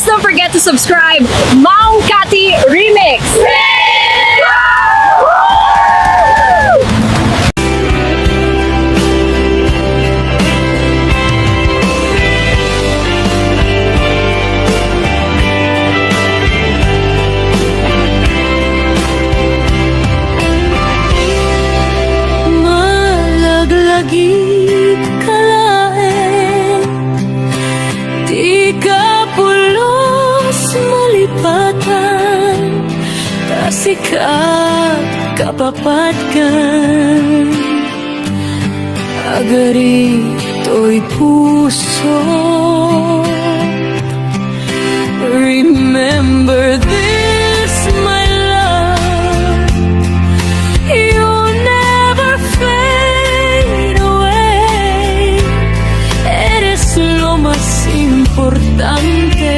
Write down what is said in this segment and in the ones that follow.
don't forget to subscribe. Mang Kati Remix! Malaglagit kalae, di ka pulos malipatan, kasikat kapapatkan, agarito'y puso. Remember this, my love, you'll never fade away. Eres lo más importante,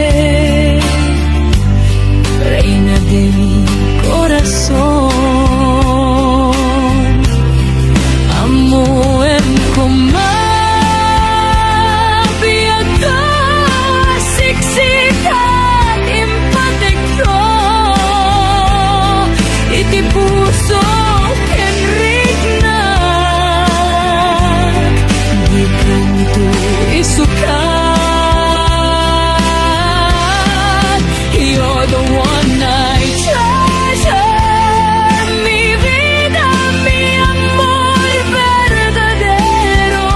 reina de mi corazón. Amo en kumabiyag ka, siksik at empathic ko. Iti puso kenrik na, di kanto isukat. You're the one I treasure, mi vida, mi amor verdadero.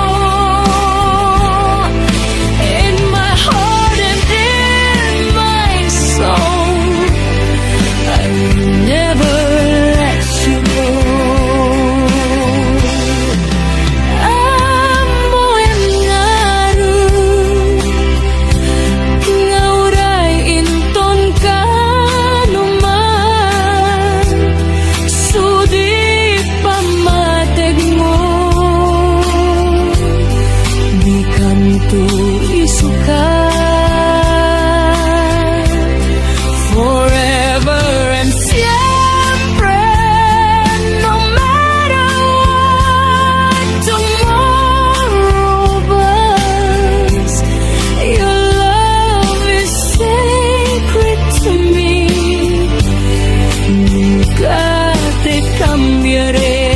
In my heart and in my soul, I will never let you go. Amo en ngaru, ngauray inton ka naman, sudi pamateg mo, di kanto isukat. Forever and siempre, no matter what tomorrow brings, your love is sacred to me. Nunca te cambiaré.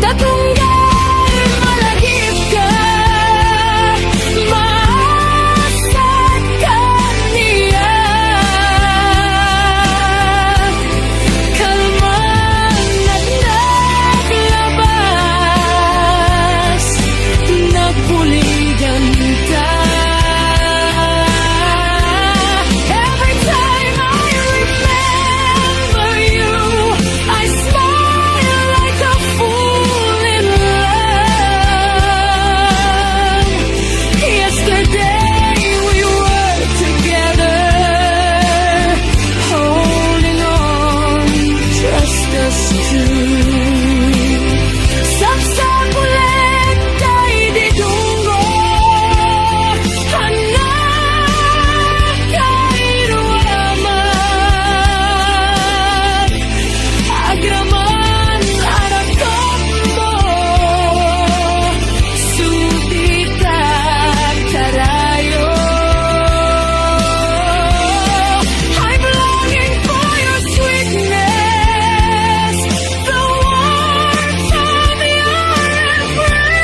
Tatunggal malagip ka, maasat ka niya. Kalman at naglabas, nagpuligan ka. Every time I remember you, I smile like a fool in love. Yesterday we were together, holding on, just us two. Sapsapulit kay didunggo, anak kay ruwaman, agraman arakot mo, sudita karayo. I'm longing for your sweetness, the warmth of your embrace.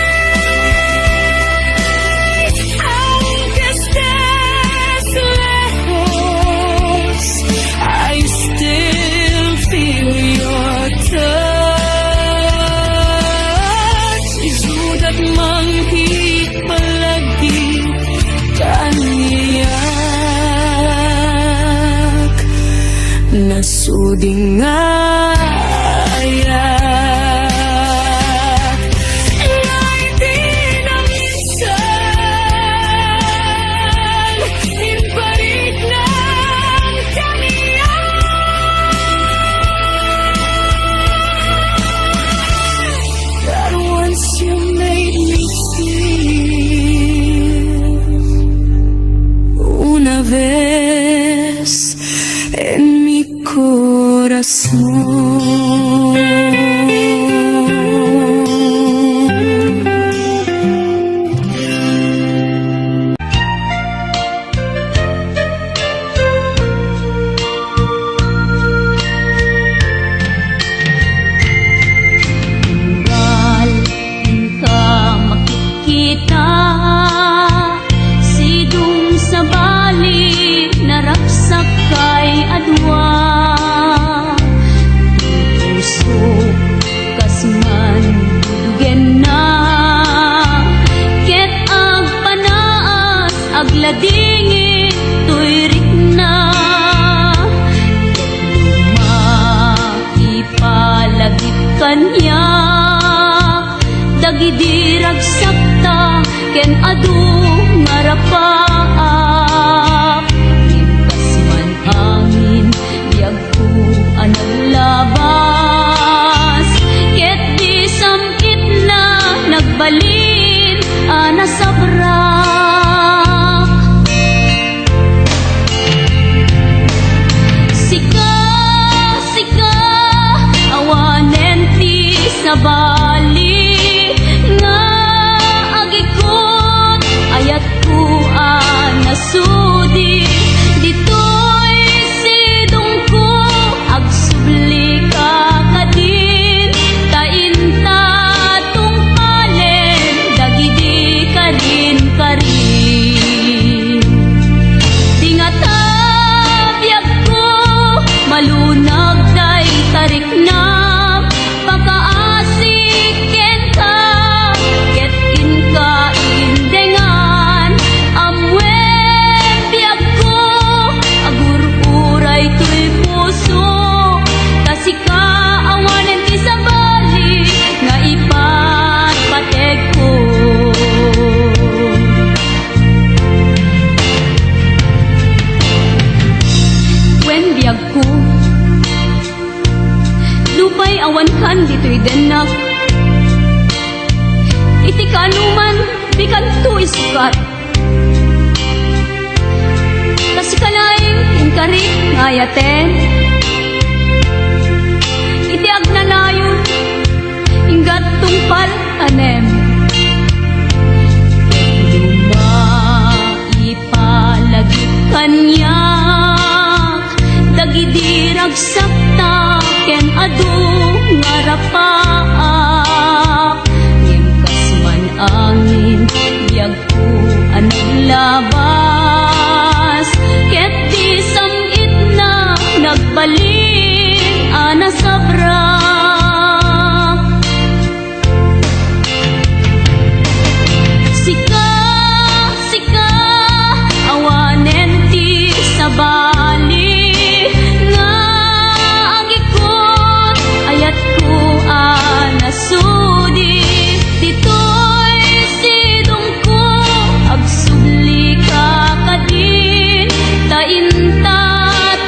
Aunque estés lejos, I still feel your touch. Isudat manghit palagi kaniyak, nasuding ayak. Laiti na minsan, inparit ng kaniyak. That once you made me feel una vez en mi corazón. agladingin tuyrik na maipalagit kanya dagidirag sakta ken adu ngarapaak impas man angin biag ko analabas ket di samkit na nagbalin ana sabrak sika sika awanen ti sabali nga agikon ayat ko anasudi ditoy sidong ko agsubli ka kadin tainta tungpalen dagidi kadin karin tingata biag ko malunag day tarik na pakaasik ken ka ket inka indengan amwen biag ko agur-uray tuy puso kasika awanen ti sabali nga ipatpatek ko wen biag ko lupay awan kan dito'y denak iti kanuman bikan to isukat kasi kalaing inkarit ngayaten iti agnanayon inggat tungpal tanem maipalagit kanya dagidirag sakta ken adu ngarapaak ngimkas man angin biag ko anaglabas ket di samit na nagbalin ana sabrak sika sika awanen ti sabali nga agikon ayat ko anasudi ditoy sidong ko agsubli ka kadin tainta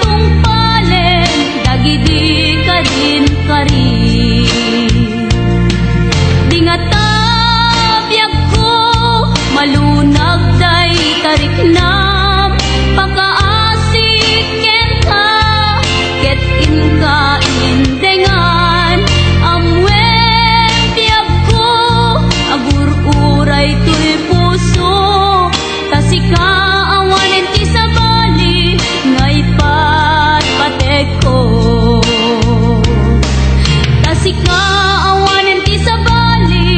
tungpalen dagidi kadin karin dingata biag ko malunag day tarik nam pakaasik ken ka ket inka indengan amwen biag ko agur-uray tuy puso kasika awanen ti sabali nga ipatpatek ko kasika awanen ti sabali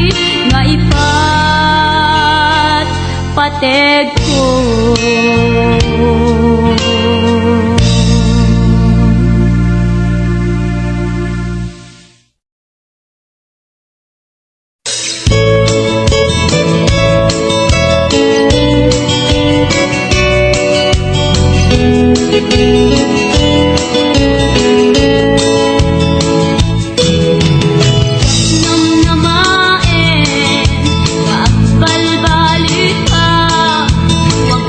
nga ipatpatek ko Namnamaen, kaagbalbalik ka, wag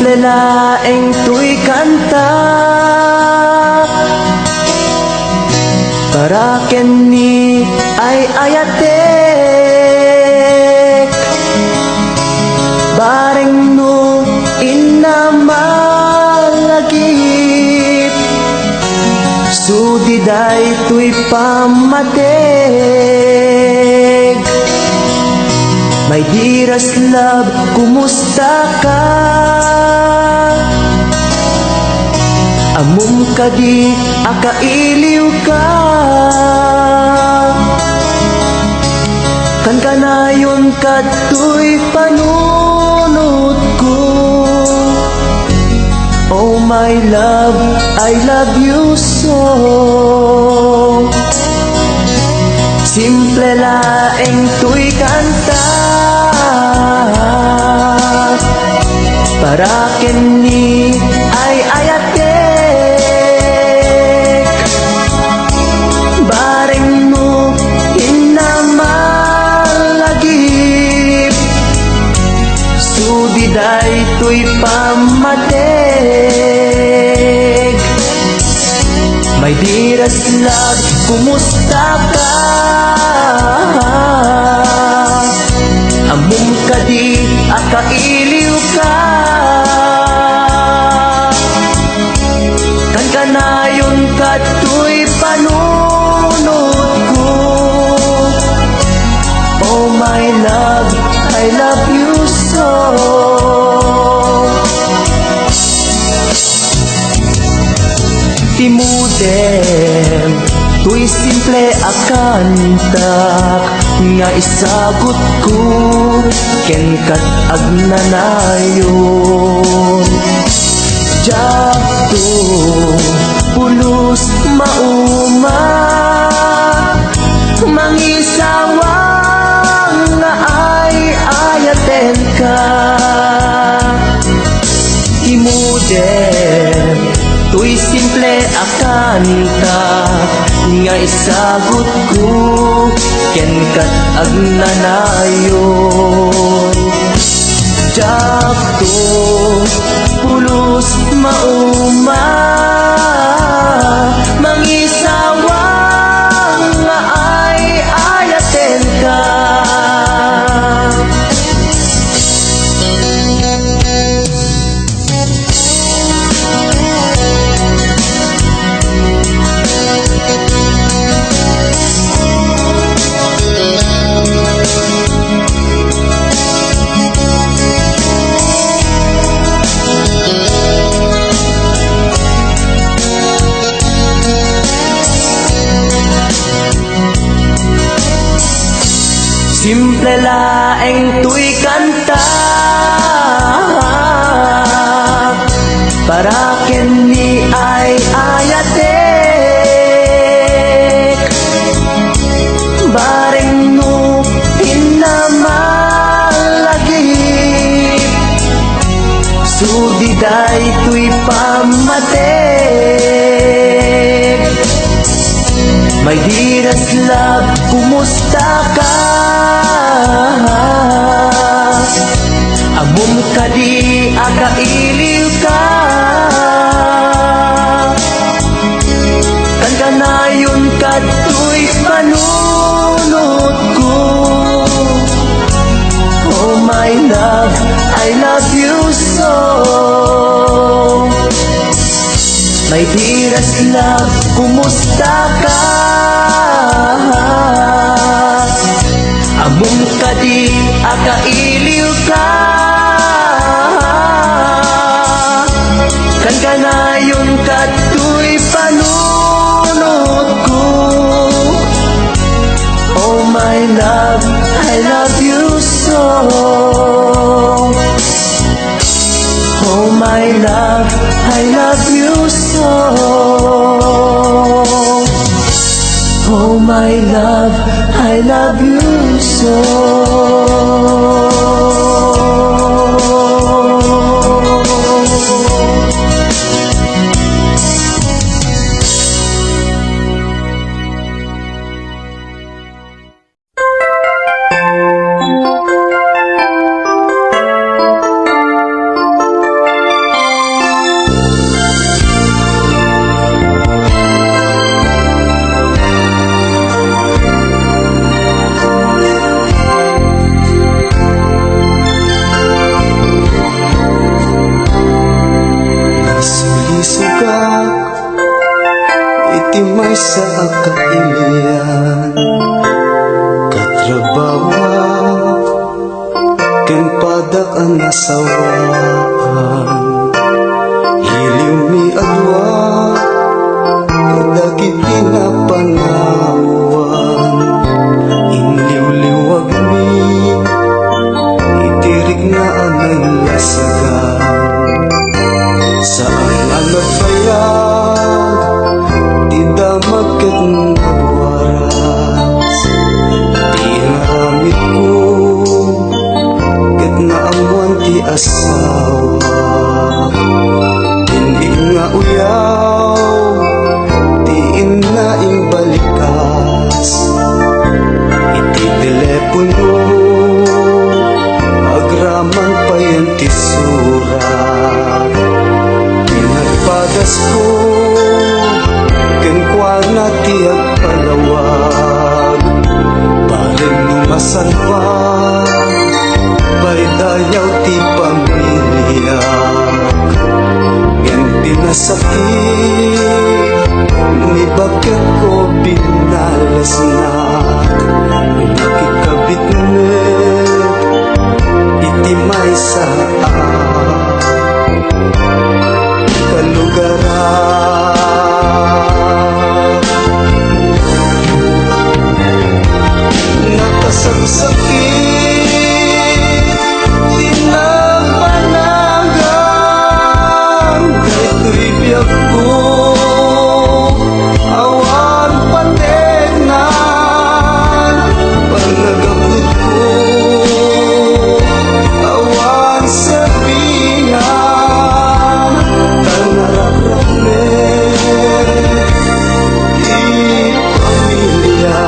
Simple laeng tuy kanta para kenni ay ayatek bareng no inamalagip sudiday tuy pamateg. My dearest love, kumusta ka? Amum ka di, akailiw ka. Kan kanayon ka tuy panunod ko. Oh my love, I love you so. Simple laeng tuy kanta para kenni ay ayatek bareng mo inamalagip sudiday tuy pamateg. My dearest love, kumusta ka? Amum ka di, akailiw ka. Kan kanayon ka tuy panunod ko. Oh my love, I love you so. Timudem, tuy simple akantak nga isagot ko ken kat agnanayon. Jabto pulos mauma mangisawang nga ay ayaten ka. Timudem, tuy simple akanta nga isagot ko ken kat agnanayon. Jabto pulos mauma mangisawang nga ay ayaten ka. Simple laeng tuy kanta para kenni ay ayatek bareng no inamalagip sudiday tuy pamateg. My dearest love, kumusta ka? Amum ka di, akailiw ka. Kan kanayon ka tuy panunod ko. Oh my love, I love you so. My dearest love, kumusta ka? Amum ka di, akailiw ka. Kan kanayon ka tuy panunod ko. Oh my love, I love you so. Oh my love, I love you so. Oh my love, I love you so. kailian katrabawa ken padak ang nasawaan iliw mi adwa kadagit pinapanawan inliw-liwag mi itirik na anay lasagan saan ang nagbayag di damag ket nagwaras di naramit ko ket naamuan ti asawa hindi nga uyaw di inaing balikas iti telepono agraman pa yan ti surat pinagpadas ko kenkwana ti agpalawag balen lumasan pa baydayaw ti pamilya yan pinasakit ni bakit ko binalas na nakikabit met iti may saan kalugaran nakasagsakit tinapanagan dito'y biyak ko awan pategnan panagabot ko awan sabihan tanarap-rap di pamilya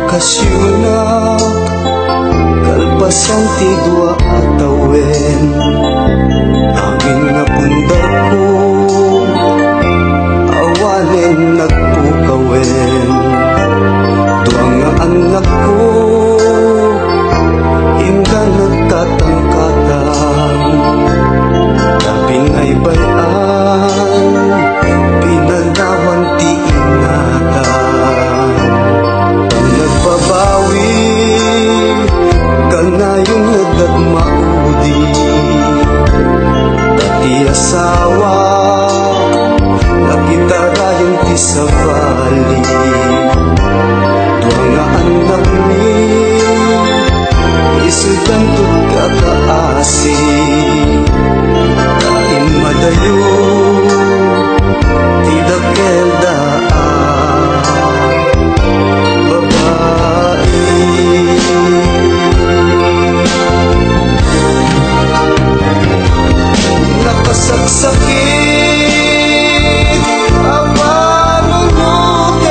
nagpakasyunak kalpasan ti dua atawen amin nga bundar ko awanen nagpukawen dua nga anak ko inga nagtatangkatan labing ay bayan pinanawan ti ingatan pag nagbabawi kanayong nagdagmaudi dati asawa nakitarayan ti sa bali dua nga anak ni isudan tut kakaasi kain madayo ti dakel daan babae nakasagsakit ang panunutin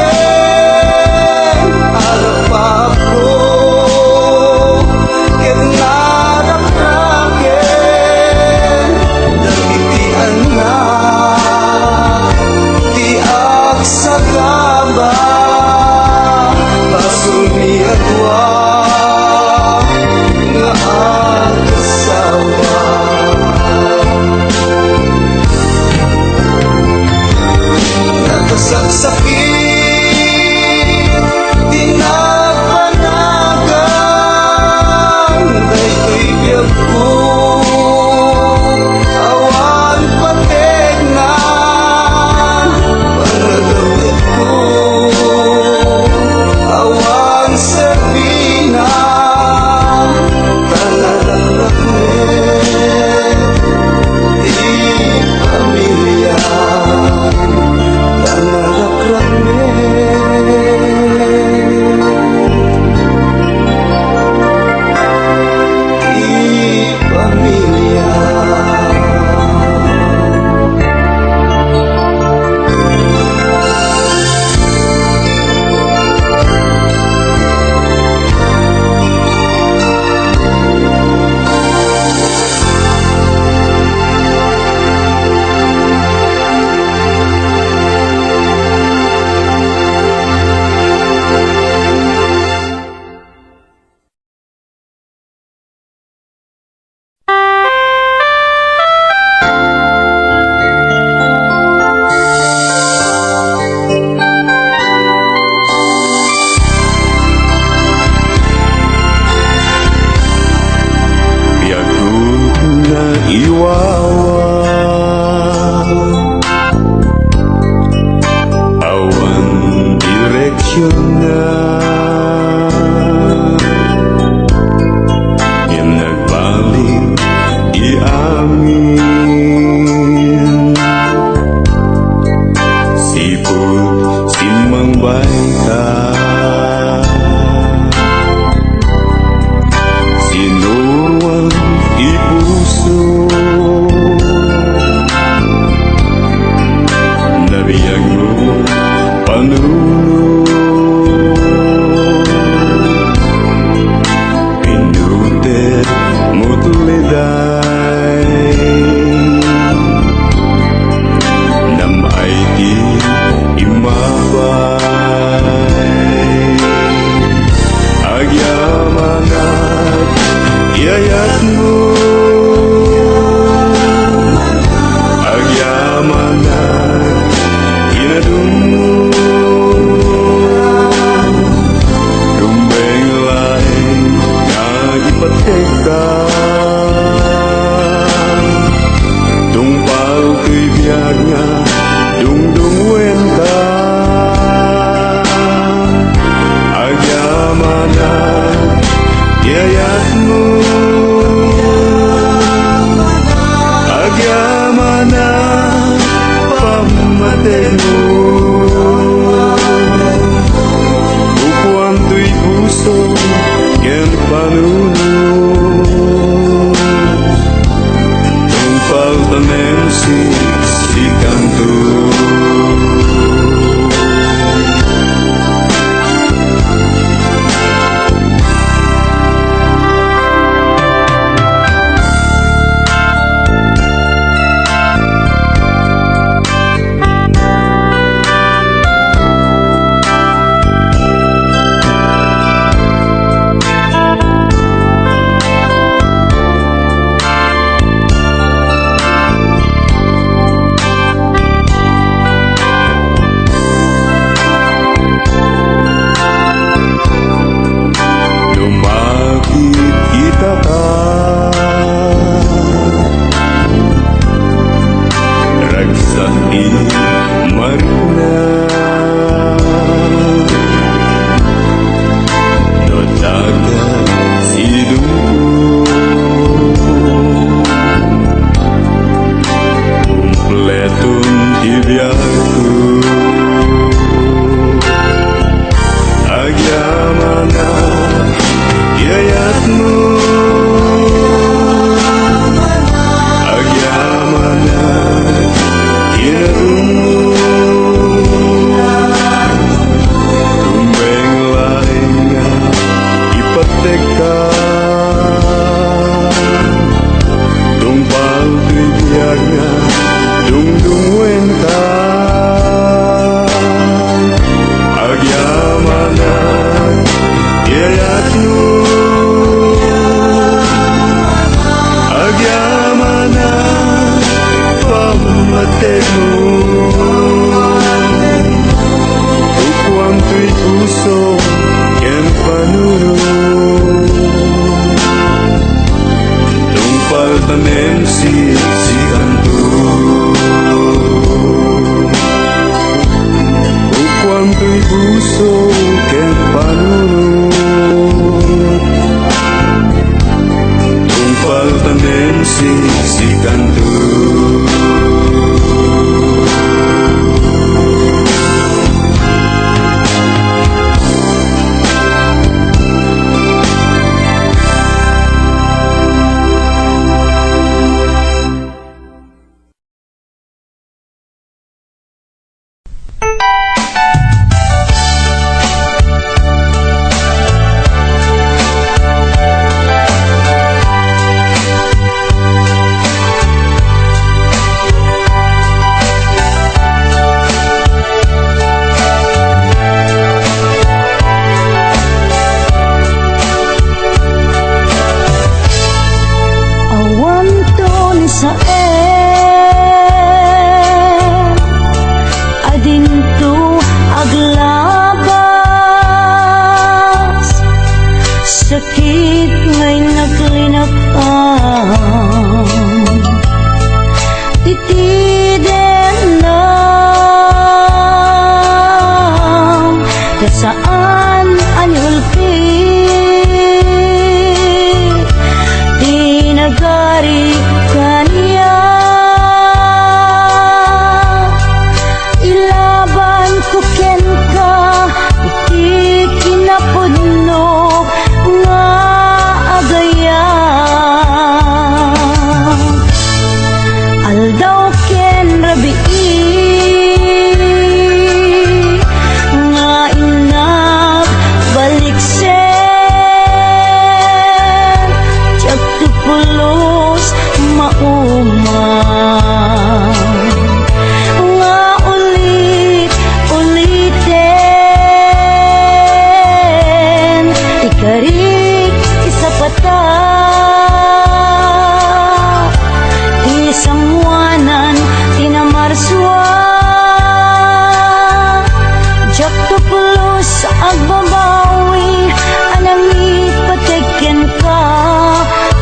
tanem si Anto. Bukwang ko'y puso ken panunod, tungpal tanem si Anto. Awan to ni Sael, adin to aglabas, sakit ngay naglinakan, titiden lang, kasaan anyulti, nagari kaniya, ilaban ko ken ka, iti kinapudno nga agaya. Aldaw ken rabii nga inak baliksen, pulos maumang nga ulit-ulitin, ikarik isapata, isangwanan tinamarswa, jak to pulos agbabawi, anangit patikin ka,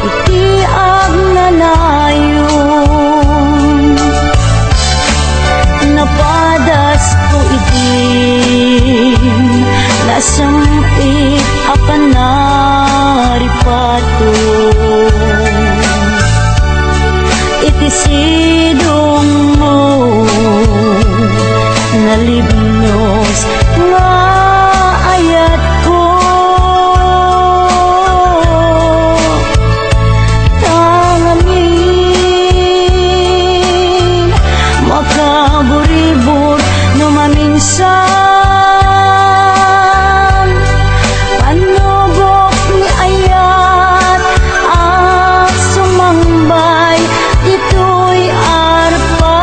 iti agnanayon. Napadas ko itin, nasampit akan naripato, iti sidong mo nalibnos nga ayat ko. Makaburibur no maminsan, panubok ni ayat at sumambay, ito'y arpan.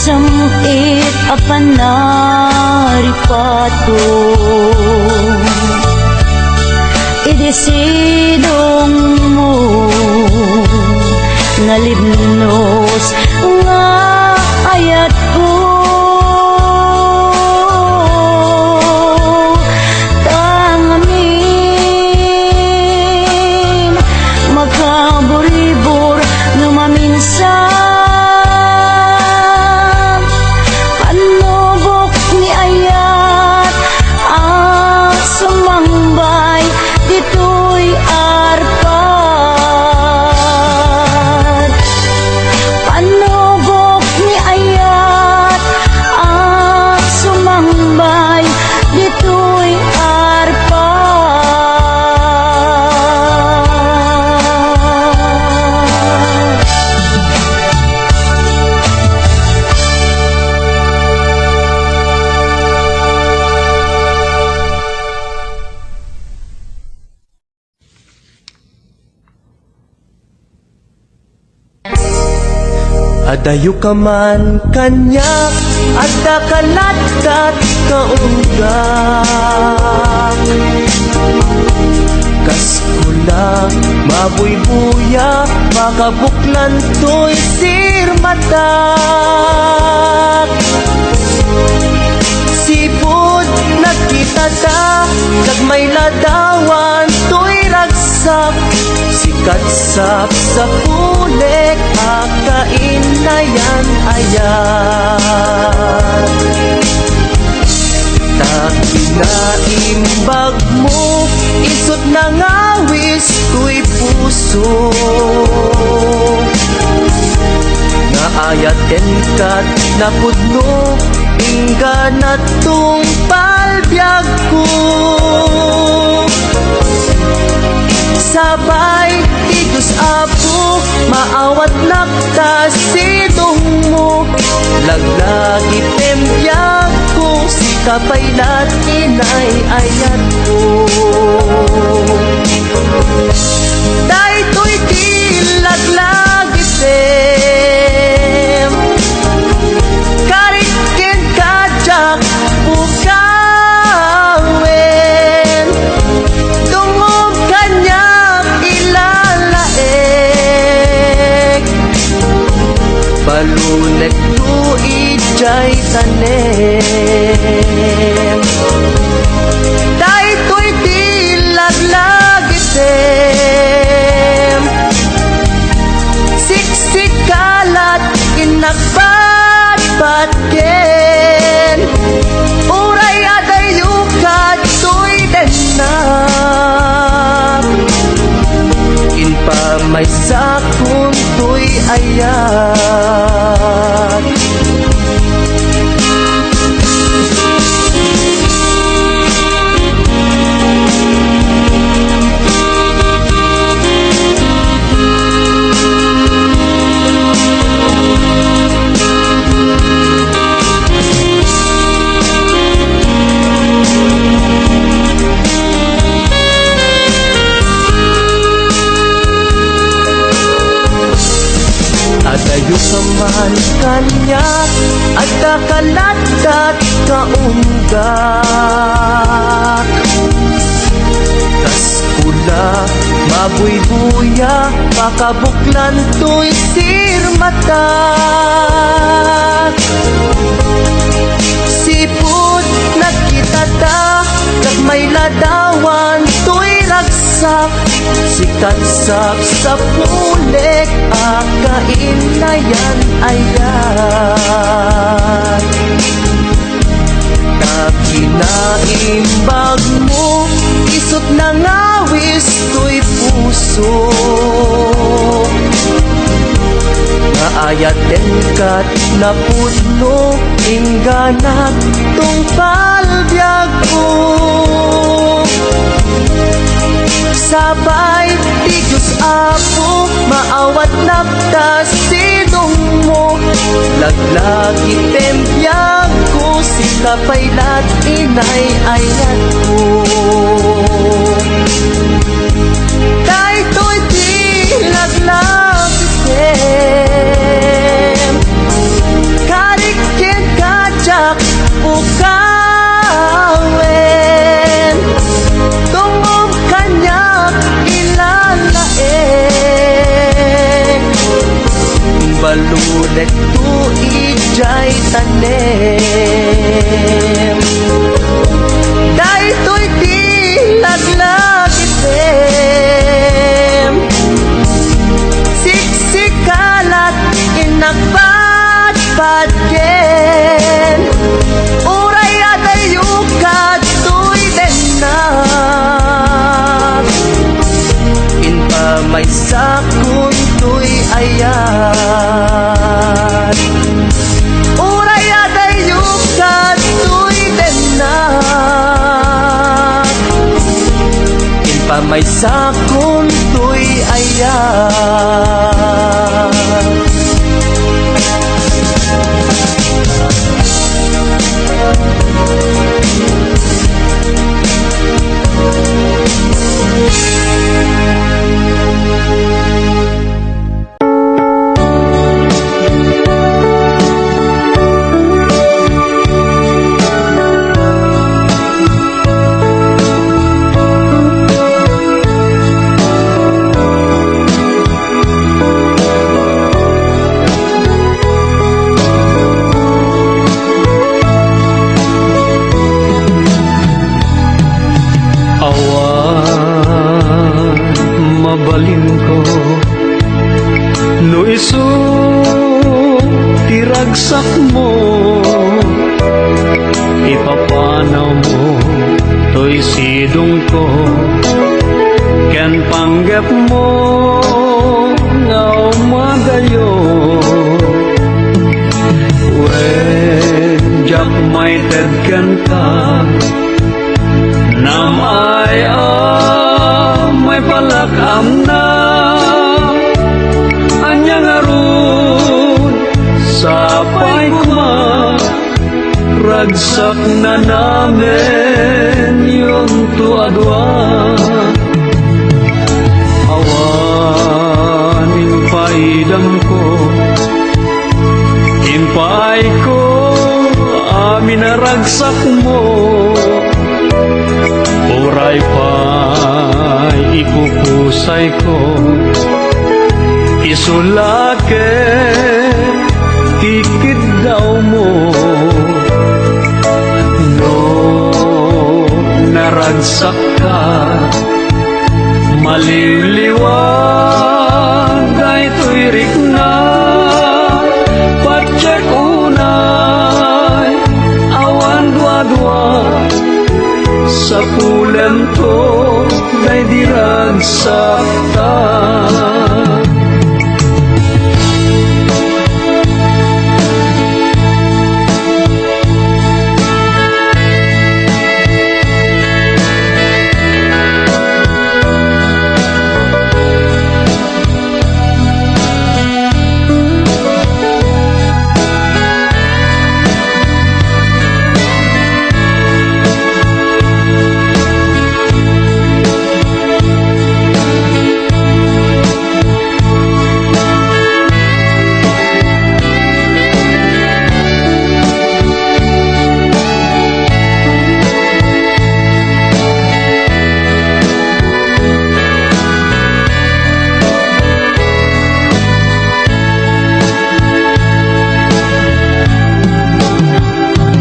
samit a panaripato idesidong mo nalibnos nga ayat ko tangamin magkaburibor nga maminsan panubok ni ayat ang sumambay dito'y arpat panubok ni ayat ang sumambay dito'y arpat. Adayo ka man kanya, ada kalatat kaunggak. Kaskula, mabuybuya, makabuklan to'y sirmatak. Sipod nakita ta, kagmay ladawan to'y ragsak. Sikatsap sa pulik, akain na yan ayan. Takinaimbag mo, isot na ngawis ko'y puso. Naayaten kat napudno, ingga na tong palbyag ko. Sabay, tigus apo, maawat nakta sidong mo. Laglagi tembyak ko, si kapaylat inay ayat ko. Dahito'y di laglagi tem, karikin kajak ukawen. Tungog kanya ilalaek, balunek tu ijay tanem. Dahito'y di laglagi tem, siksik kalat inakbat-batken. Uray adayo ka to'y denak, inpa may sakon to'y ayat. Adayo ka man kanya, ada kalatat kaunggak. Kaskula, mabuybuya, makabuklan to'y sirmatak. Sipod nakita ta, kagmay ladawan to'y ragsak. Sikatsap sa pulik, akain na yan ayan. Takinaimbag mo, isot na ngawis to'y puso. Naayaten kat napudno, ingganak tong palbyag ko. Sabay, tigus apo, maawat napta sidong mo. Laglagi tembyak ko, si kapaylat inay ayat ko. Dahito'y di laglagi tem, karik proyekto ijay tanem. Daytoy di laglag item, siksikalat inagbat-bat ken, uray adayo katoy denak, inpa may sakon to'y ayan. Uray adayo katoy denak, inpa may sakon to'y ayan. Mabalin ko no isu tiragsak mo, ipapanaw mo to'y sidong ko, ken panggap mo nga umadayo. When jak may tedkan ka nam ay may palakam na anyang arun sa paikma, ragsak na namin yung tuadwa. Awan impaidam ko, impay ko amin na ragsak mo, uray pa'y ipupusay ko, isulake tikid daw mo. No naragsak ka, maliliwag ay tuirik na, patsyak unay awan dua-dua, sa pulan to day diragsak ta.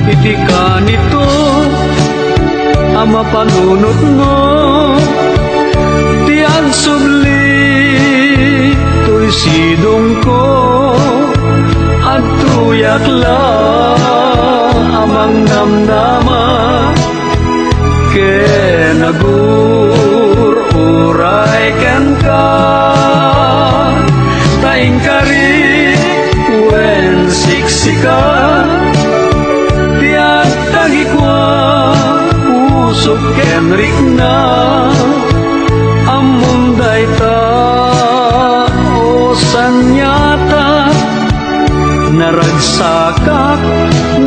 Iti ka nito ang mapanunot mo, tiag subli to'y sidong ko, at tuyak lang amang namnama, ken agur uray ken ka, taing kari wen siksika, tagikwa usok kenrik na amunday ta o sanyata, naragsakak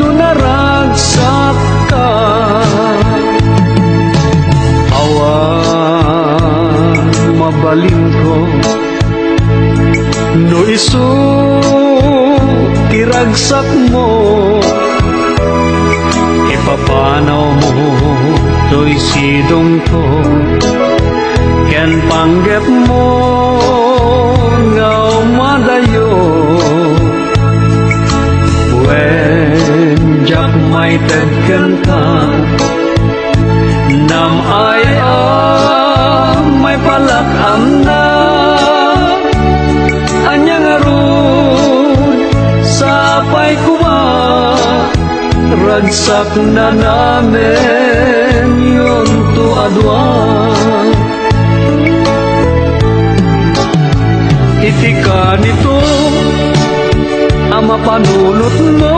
no naragsak ka. Awan mabalin ko no isu tiragsak mo, ipapanaw mo to'y sidong ko, ken panggap mo nga umadayo. united kan ka nam ay may palakam na anyang aron sapay kuma ragsak na namin yun to adwa itika nito ang mapanunot mo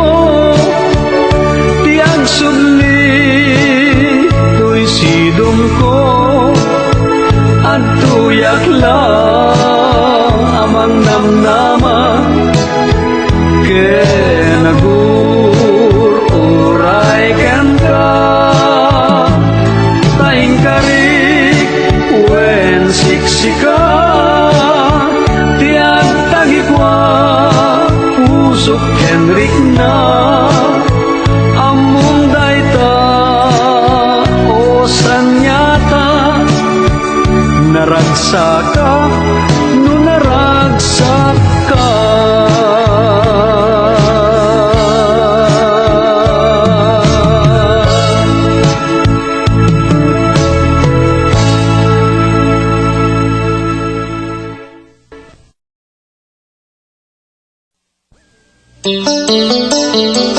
tiyang sudli to'y sidong ko at tuyak lang amang namnama kenagur-uray kan ka taing karik wen siksika tiang tagikwa usok Henrik na among dayta o sanyata naragsak ka no naragsak ka Thank you.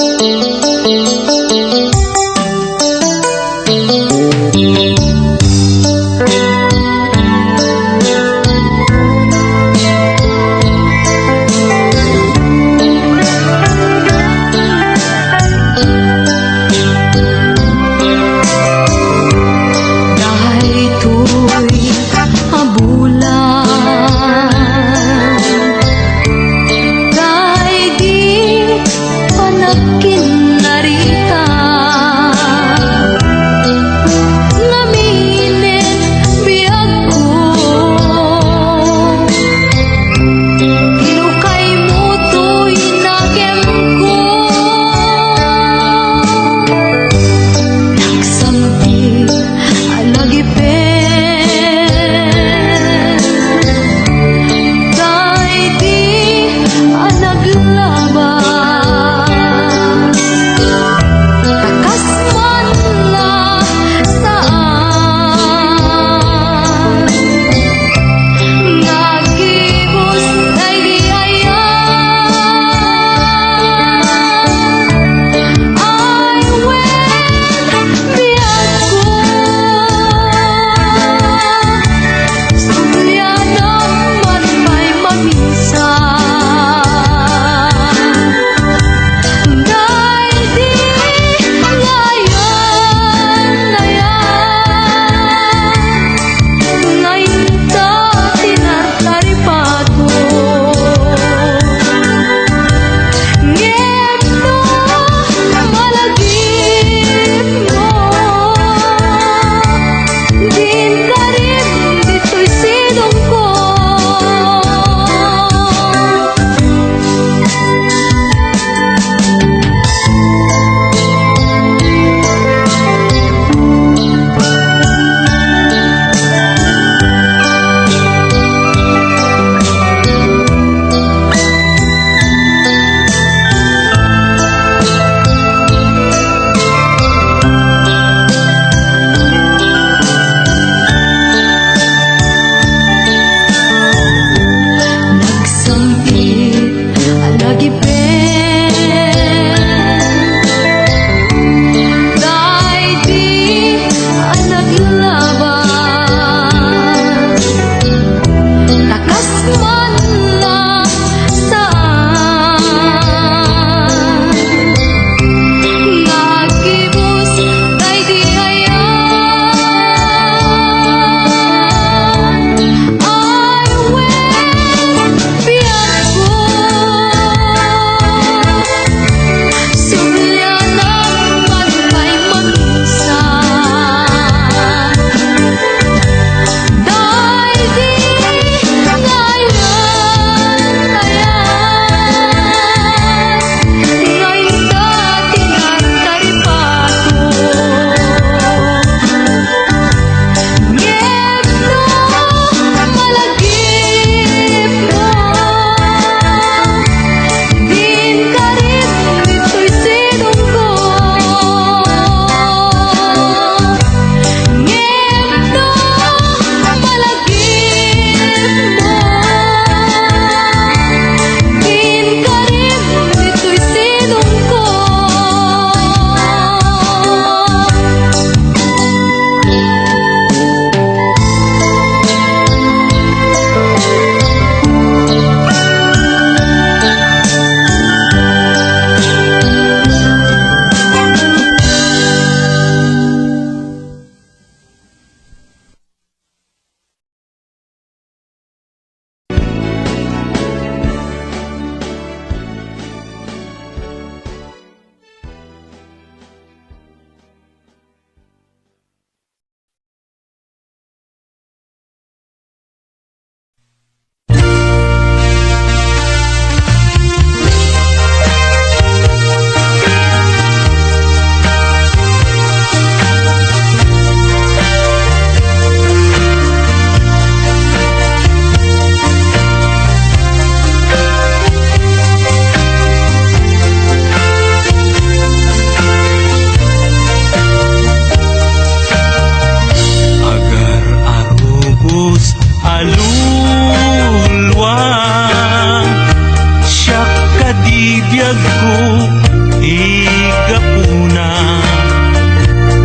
igapuna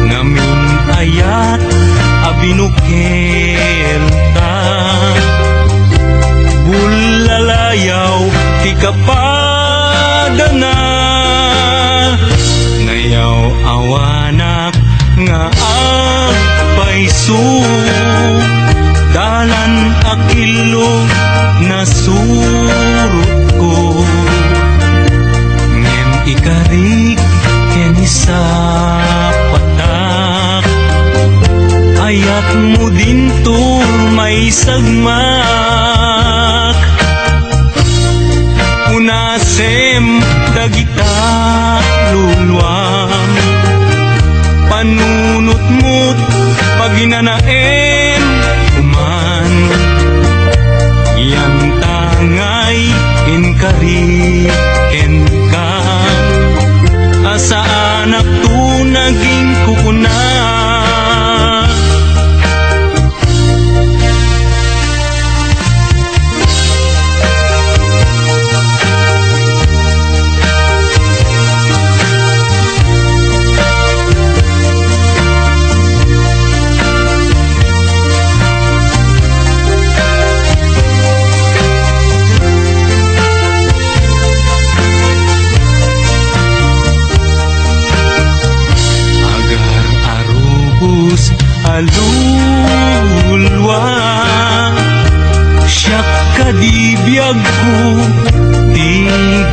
ngamin ayat abinukel ka bulalayaw ti kapadana ngayaw awanak nga agpaiso dalan akilo nasurot ko ngem ikarik ken sa patak ayat mo din to may sagmak unasem dagita luluam panunot mo't paginanaen uman yan tangay inkari ken ka asa anak tu naging kukuna alulwa siyak kadibiyag ko di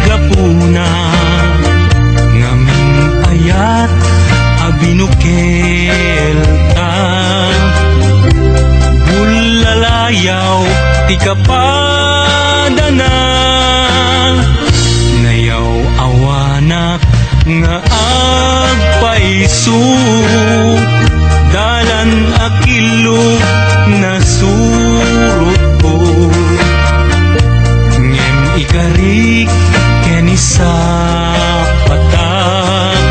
kapuna ngamin ayat abinukel ka bulalayaw ti kapadana nayaw awanak nga agpaiso dalan akilo nasurot ko ngem ikarik ken sa patak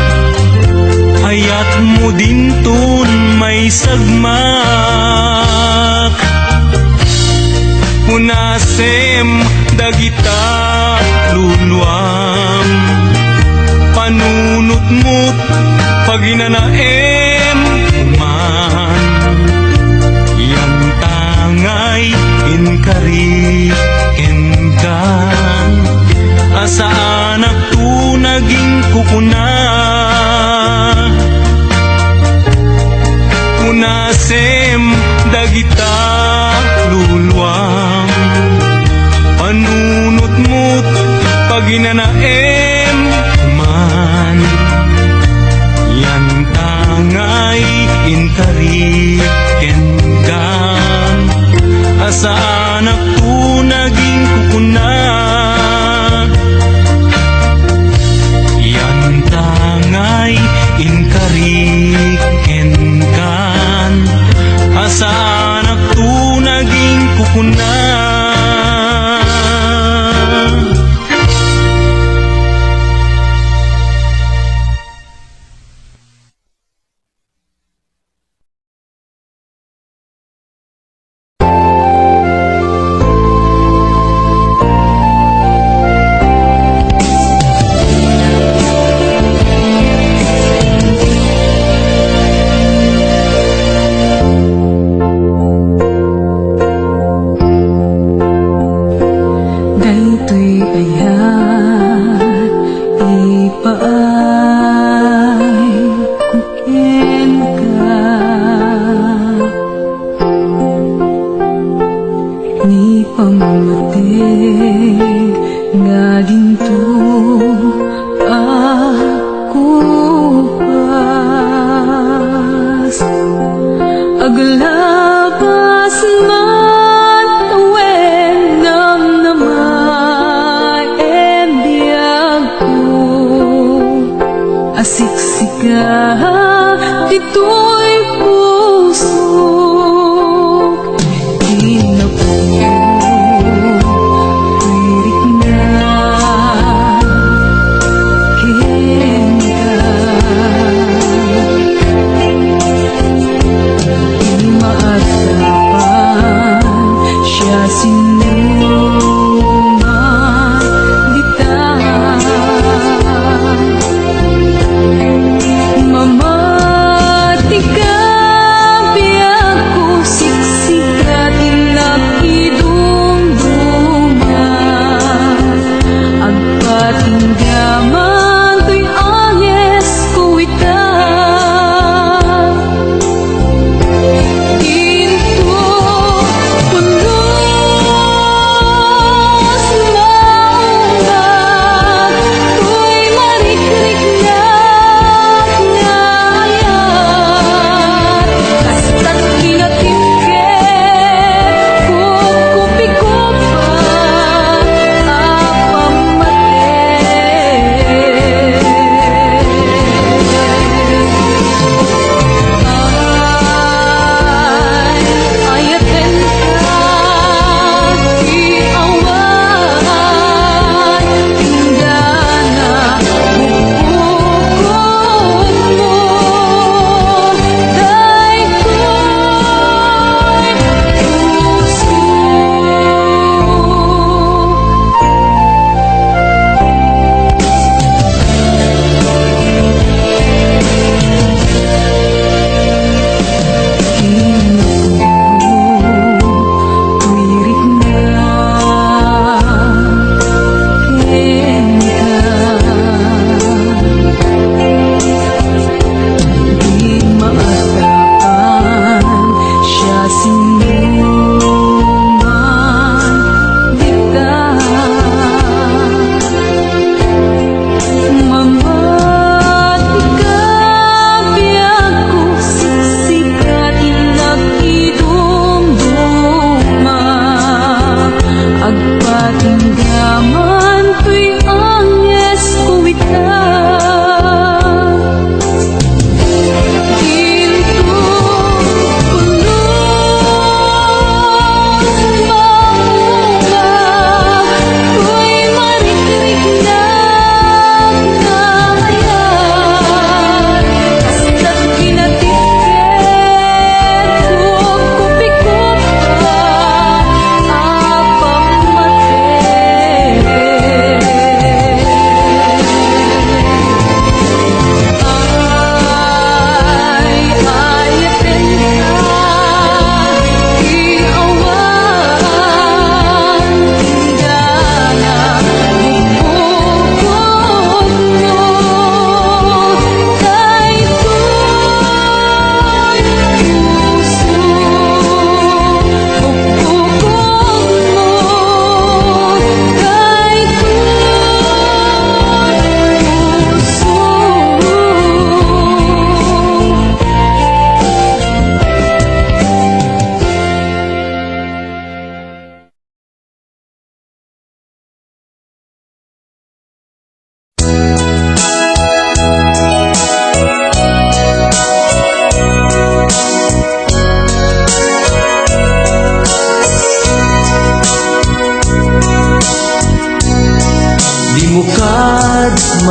ayat mo din ton may sagmak punasem dagita luluam panunot mo't paginanaem uman yan tangay inkari kenkan asa anak tu naging kukuna kunasem dagita luluam panunot mo't paginanaem uman yan tangay inkari kenkan asa anak tu naging kukuna yan tangay inkari kenkan asa anak tu naging kukuna Dito'y puso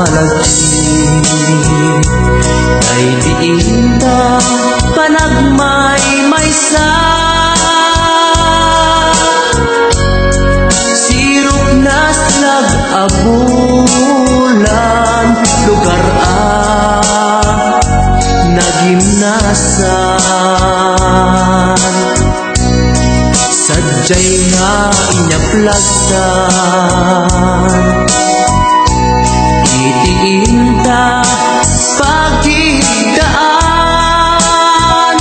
malagi ay diinta panagmay-maysa. Sirok na slag abulan lugar nagimnasan. Sadyay nga inyaplasan, itiinta pagigdaan.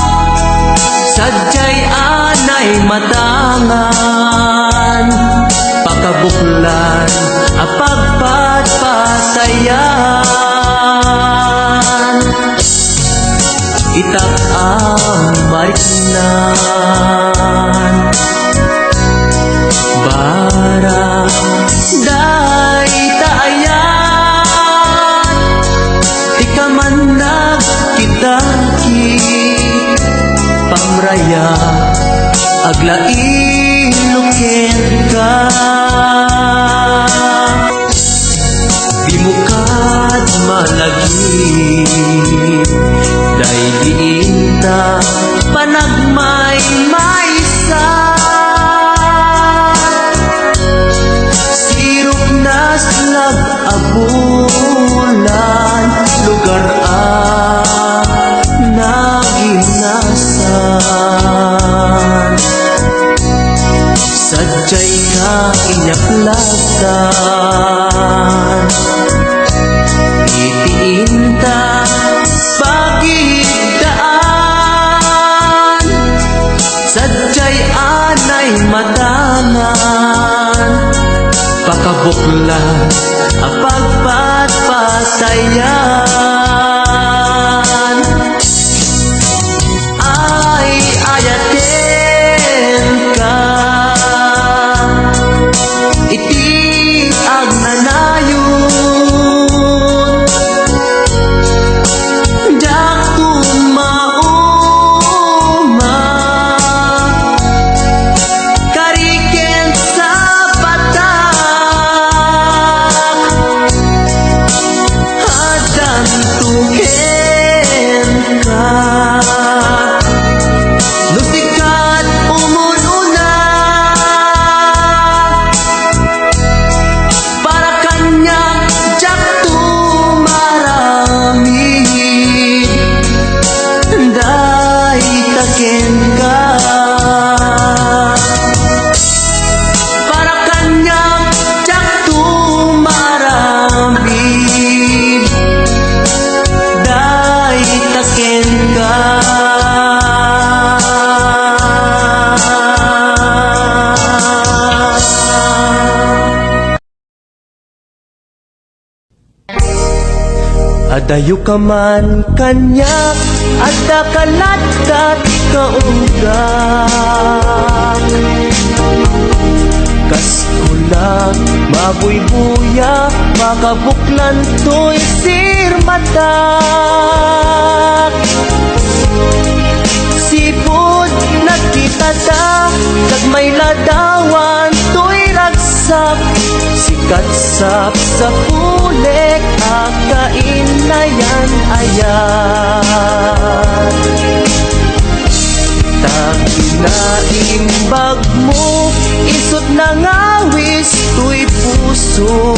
Sadyay anay matangan, pakabuklan apagpatpasayan. Itak ang mariknan, bara day taayan. Ika man nagkitaki pamraya aglaing luken ka. Di mo kad malagi day diinta panagmay-maysa. Sirok na slag abulan lugar naginasan. Sadyay nga inyaplasan, itiinta pagigdaan. Sadyay anay matangan, pakabuklan apagpatpasayan. Ay ayaten ka, iti agnanayon. Jak tumauma, kariken sa batak. Hadan tuken ka, lusikat umununa. Para kanya jak tumarami, day taken ka. Para kanya jak tumarami, day taken ka. Adayo ka man kanyak, adda kalat ikaunggak. Kaskula mabuybuya, makabuklan to'y sirmatak. Sipod nagkita ta, kagmay ladawan to'y ragsak. Sikatsap sa pulek, akain na yan ayan. Taginaimbag mo, isot na ngawis to'y puso.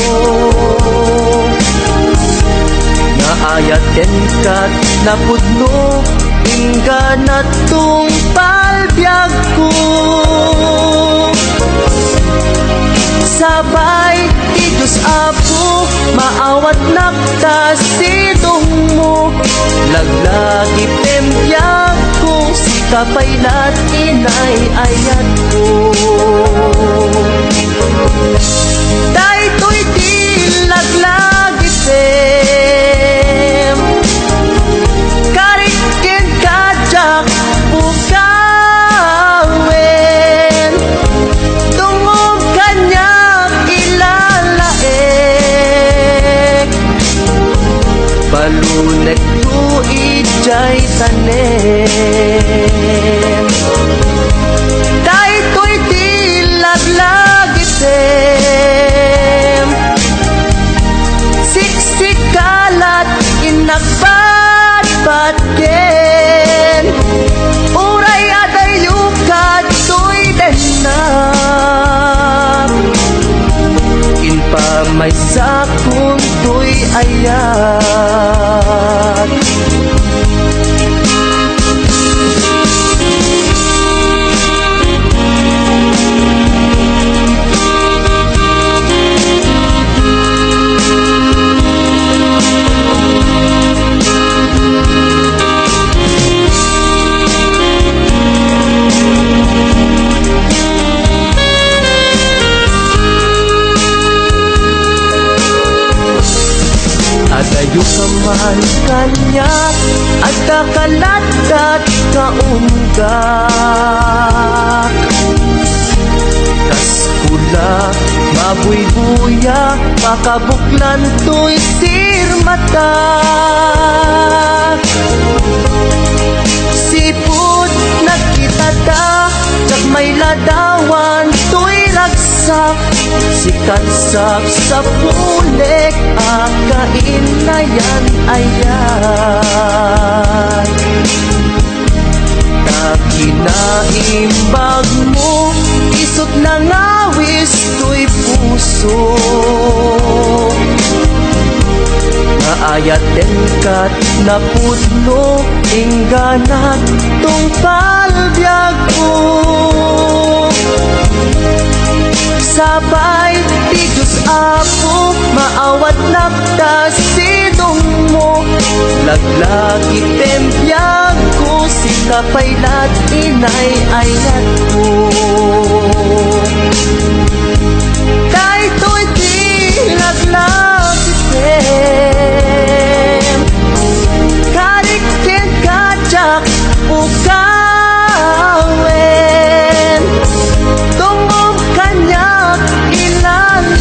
Naayaten kat napudno, ingga na tong palbyag ko. Sabay ti Diyos Apo, maawat naktas sidong mo. Laglagi pempyag ko, si kapaylat inay ayat ko. Daytoy di laglagi pem, karikin kajak bukawen. Tungog kanyak ilalaek, balunek tu ijay tanem. Daytoy di laglagi tem, siksik inagbatbatken uray adayo katoy denak inpamay sa kuntoy ayat. Adayo ka man kanya at kakalatat kaunggak tas kula mabuybuya makabuklan to'y sirmata sipud nagkitata kag may ladawan to'y ragsak sikat sa pulik akain na yan ayan kakinaimbag mo isot na ngawis to'y puso naayat kat na pudno ingganat tong palbyag ko sabay di Diyos ako maawat naptas sidong mo laglagi tempyag ko sikapaylat inay ayat ko dahito'y di laglagi tem karikin kajak ukawen tungom kanyak ilalaeng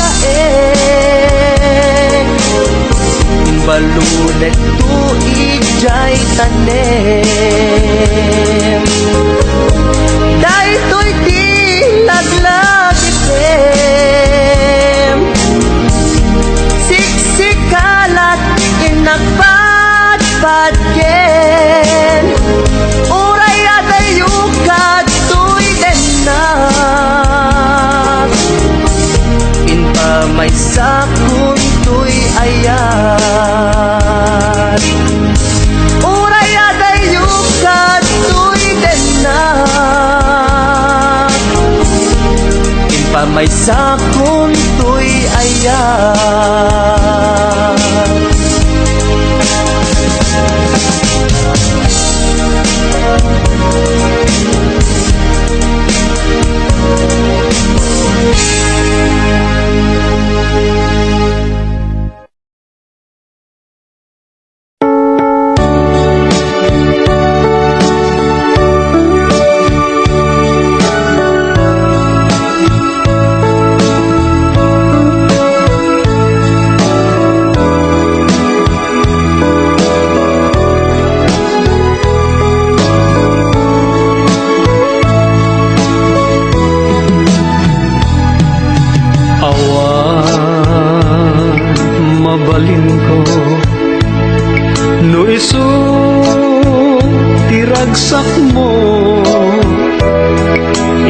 balunet tuig jay tanem dahito'y di laglagi tem siksikalat inagbatbatken uray adayo katoy denak inpamay sa kuntoy ayat uray adayo katoy denak inpamay sa kuntoy ayat. mabalin ko no isu tiragsak mo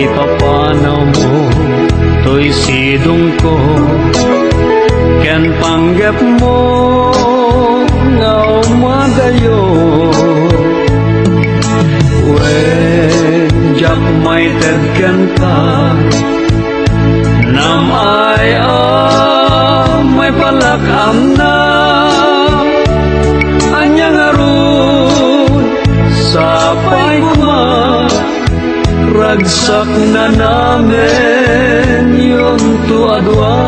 ipapanaw mo to'y sidong ko ken panggap mo nga umadayo when jak may tedken ka nam ay may palakam na anyang arun sapay kuma ragsak na namin yung tuadwa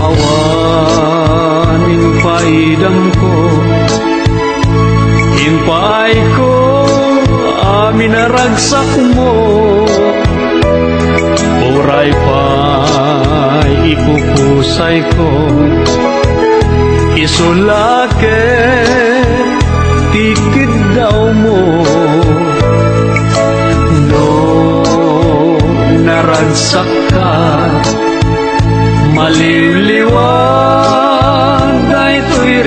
awanin paidam ko impay ko amin na ragsak mo uray pa'y ipupusay ko isulake tikid daw mo no naragsak ka maliliwan dahito'y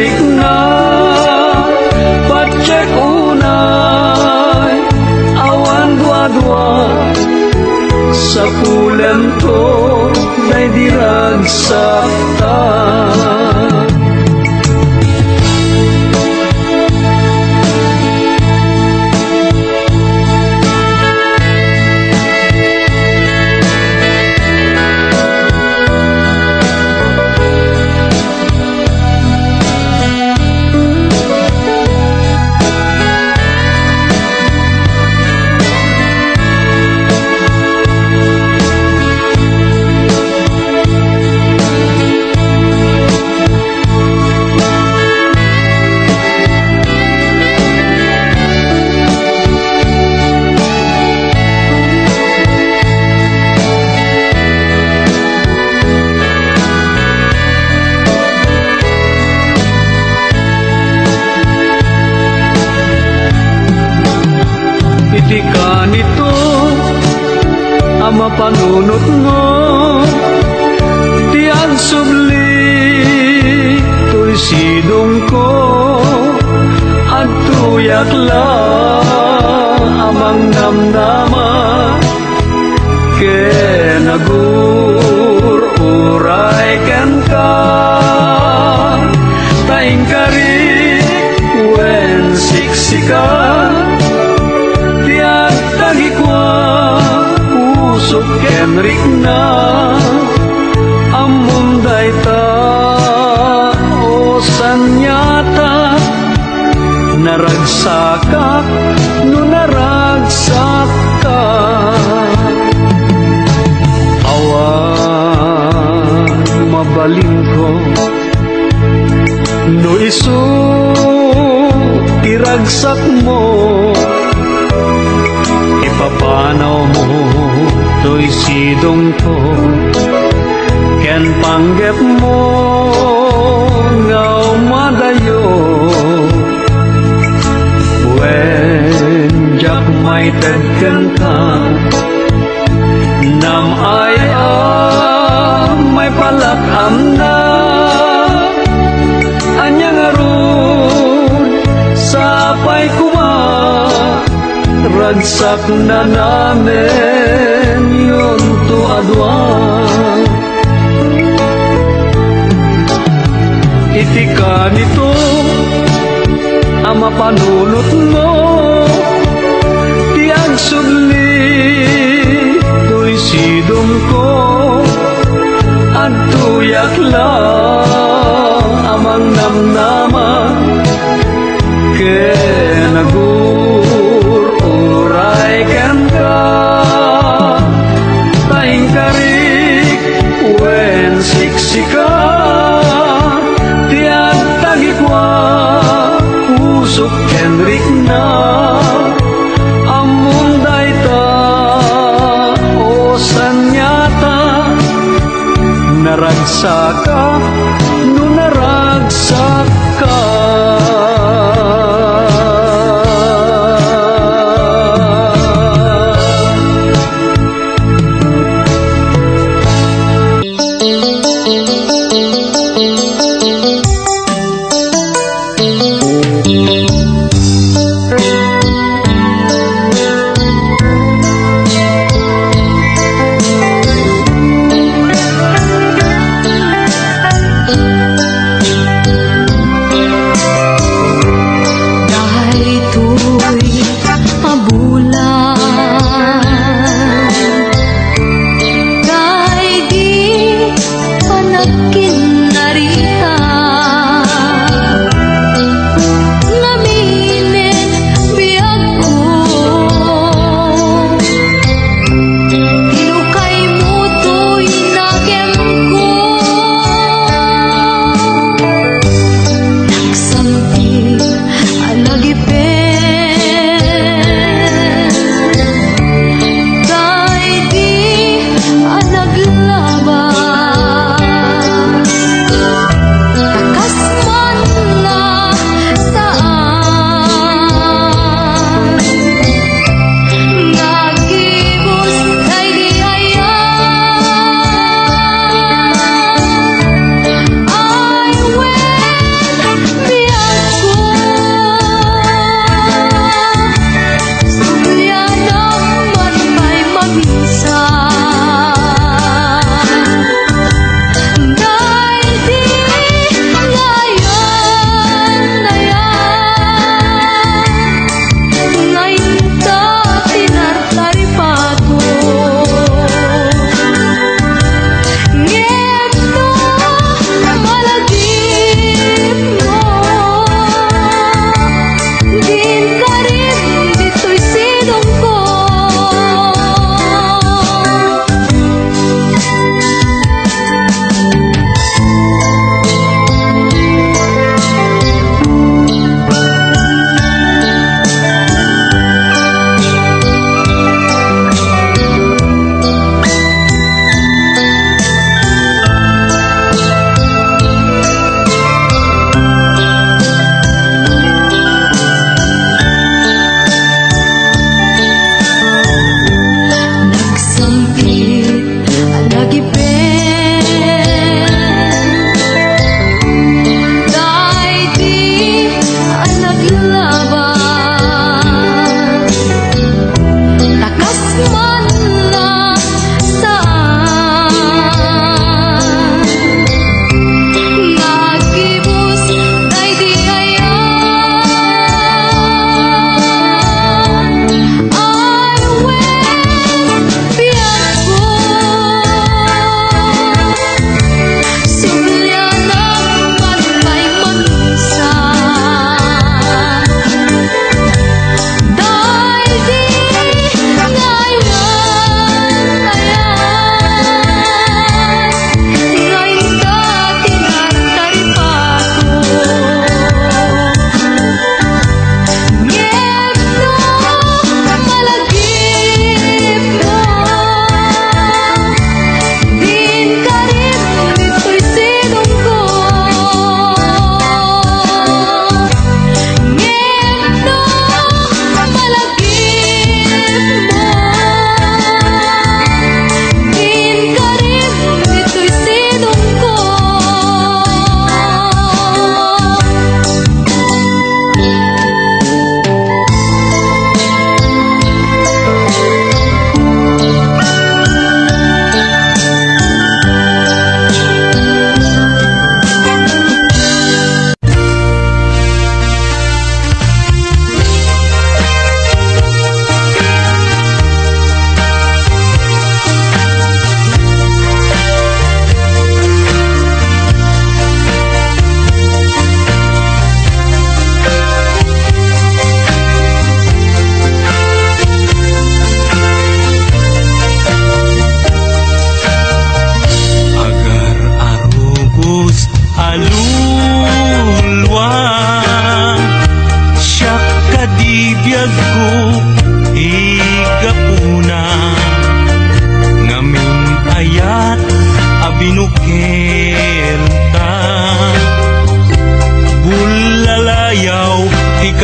iti ka nito ang mapanunot mo ti agsubli to'y sidong ko at tuyak lang amang namnama ken nagururay ken ka taing kari wen siksika tiag tagikwa usok ken rikna amunday ta o sanyata naragsakak no naragsak ka awan mabalin ko no isu iragsak mo ipapanaw mo to'y sidong ko ken panggep mo ngaw madayo wen jak may tedken ka nam ay may palatam na anyang arun sapay kuma ragsak na namin yun to adwan iti ka nito ang mapanunot mo ti agsubli to'y sidong ko at tuyak lang amang namnama ken nagururay ken ka taing karik wen siksika tiag tagikwa usok ken rikna amunday ta o sanyata naragsaka no naragsak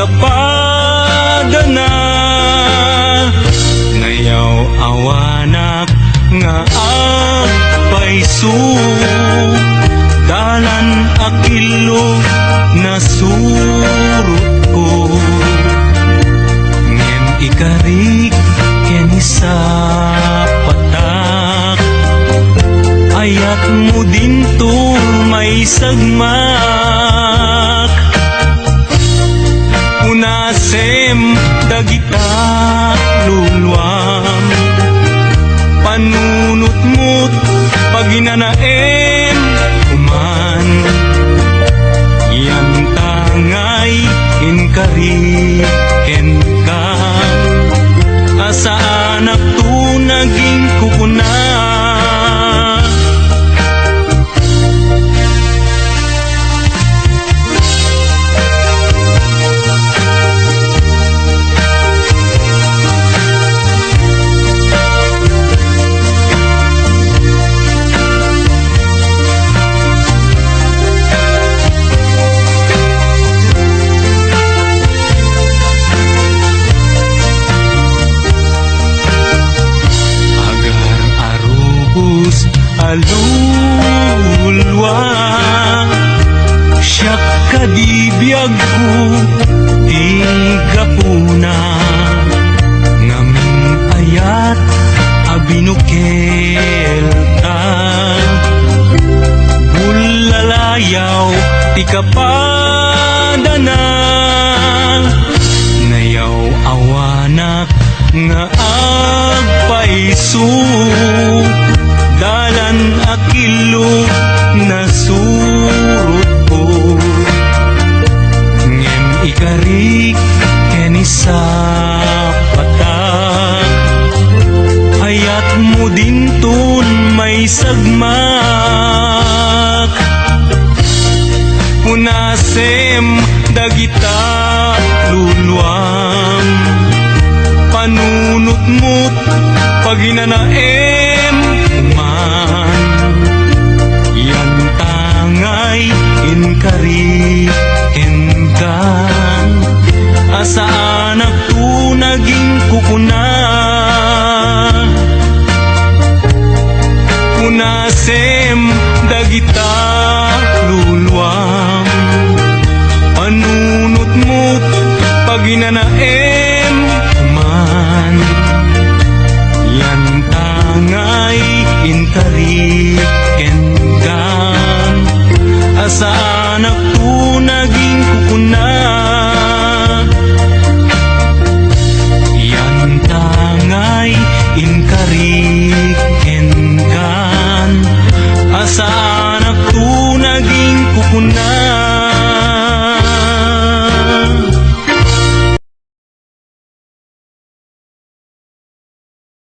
kapadana ngayaw awanak nga agpaiso dalan akilo nasurot ko ngem ikarik keni sa patak ayat mo din to may sagmak unasem dagita luluam panunot mo't paginanaem kuman yan tangay inkariken ka asa anak to naging kukuna alulwa siyak kadibiyag ko di kapuna ngaming ayat abinukel ta bulalayaw ti kapadana nayaw awanak nga agpaiso dalan akilo nasurot ko ngem ikarik keni sa patak ayat mo din ton may sagmak unasem dagita luluam panunot mo't paginanae